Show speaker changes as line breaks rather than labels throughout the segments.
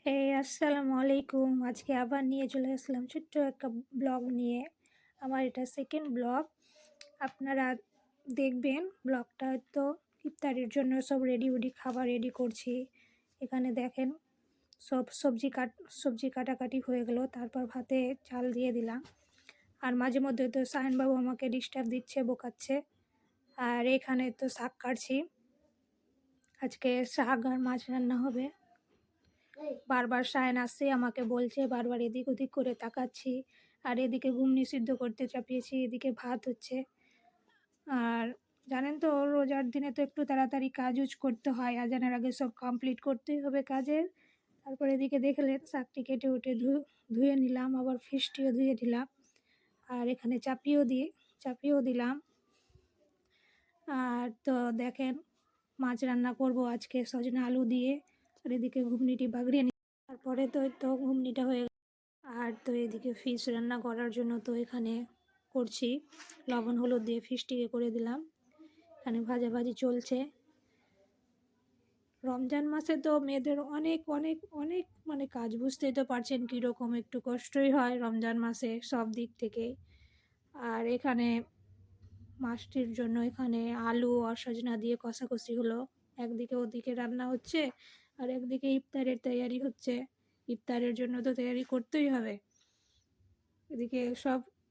আসসালামু আলাইকুম। আজকে আবার নিয়ে চলে আসলাম ছোট্ট একটা ব্লগ নিয়ে। আমার এটা সেকেন্ড ব্লগ। আপনারা দেখবেন ব্লগটা। তো ইফতারের জন্য সব রেডি খাবার রেডি করছি। এখানে দেখেন সব সবজি কাটাকাটি হয়ে গেল, তারপর ভাতে চাল দিয়ে দিলাম। আর মাঝে মধ্যে তো সায়নবাবু আমাকে ডিস্টার্ব দিচ্ছে, বোকাচ্ছে। আর এখানে তো শাক কাটছি। আজকে শাক আর মাছ রান্না হবে। বারবার সায়ন আসছে, আমাকে বলছে, বারবার এদিক ওদিক করে তাকাচ্ছি। আর এদিকে ঘুগনি সিদ্ধ করতে চাপিয়েছি, এদিকে ভাত হচ্ছে। আর জানেন তো রোজার দিনে তো একটু তাড়াতাড়ি কাজ করতে হয়, আজানের আগে সব কমপ্লিট করতেই হবে কাজের। তারপর এদিকে দেখলেন শাকটি কেটে উঠে ধুয়ে নিলাম, আবার ফিশটিও ধুয়ে দিলাম। আর এখানে চাপিয়েও দিলাম। আর তো দেখেন মাছ রান্না করব আজকে সজনা আলু দিয়ে। আর এদিকে ঘুগনিটি বাগড়িয়ে তারপরে তো ঘুগনিটা হয়ে গেল। আর তো এদিকে ফিশ রান্না করার জন্য তো এখানে করছি, লবণ হলুদ দিয়ে ফিশটিকে করে দিলাম। এখানে ভাজাভাজি চলছে। রমজান মাসে তো মেয়েদের অনেক অনেক অনেক মানে কাজ, বুঝতেই তো পারছেন কীরকম, একটু কষ্টই হয় রমজান মাসে সব দিক থেকে। আর এখানে মাছটির জন্য এখানে আলু আর সজনা দিয়ে কষাকষি হলো। একদিকে ওদিকে রান্না হচ্ছে, আর একদিকে ইফতারের তৈয়ারি হচ্ছে। ইফতারের জন্য তো তৈয়ারি করতেই হবে। এদিকে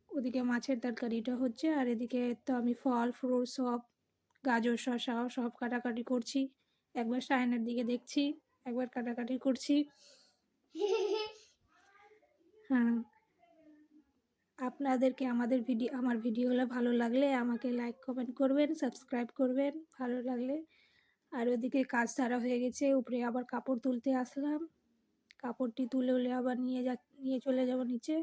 ওদিকে মাছের তরকারিটা হচ্ছে, আর এদিকে তো আমি ফল ফ্রুট সব গাজর শসাও সব কাটাকাটি করছি। একবার সায়নের দিকে দেখছি, একবার কাটাকাটি করছি। হ্যাঁ, আপনাদেরকে আমার ভিডিওগুলো ভালো লাগলে আমাকে লাইক কমেন্ট করবেন, সাবস্ক্রাইব করবেন ভালো লাগলে। আর ওদিকে কাজ সারা হয়ে গেছে, উপরে আবার কাপড় তুলতে আসলাম। কাপড়টি তুলে আবার নিয়ে চলে যাব নিচে।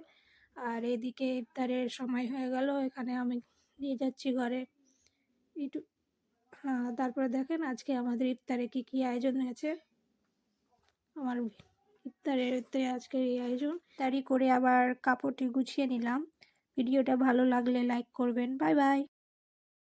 আর এদিকে ইফতারের সময় হয়ে গেল, এখানে আমি নিয়ে যাচ্ছি ঘরে একটু। হ্যাঁ, তারপরে দেখেন আজকে আমাদের ইফতারে কী আয়োজন হয়েছে। আমার ইফতারের আজকে এই আয়োজন। তারই করে আবার কাপড়টি গুছিয়ে নিলাম। ভিডিওটা ভালো লাগলে লাইক করবেন। Bye bye.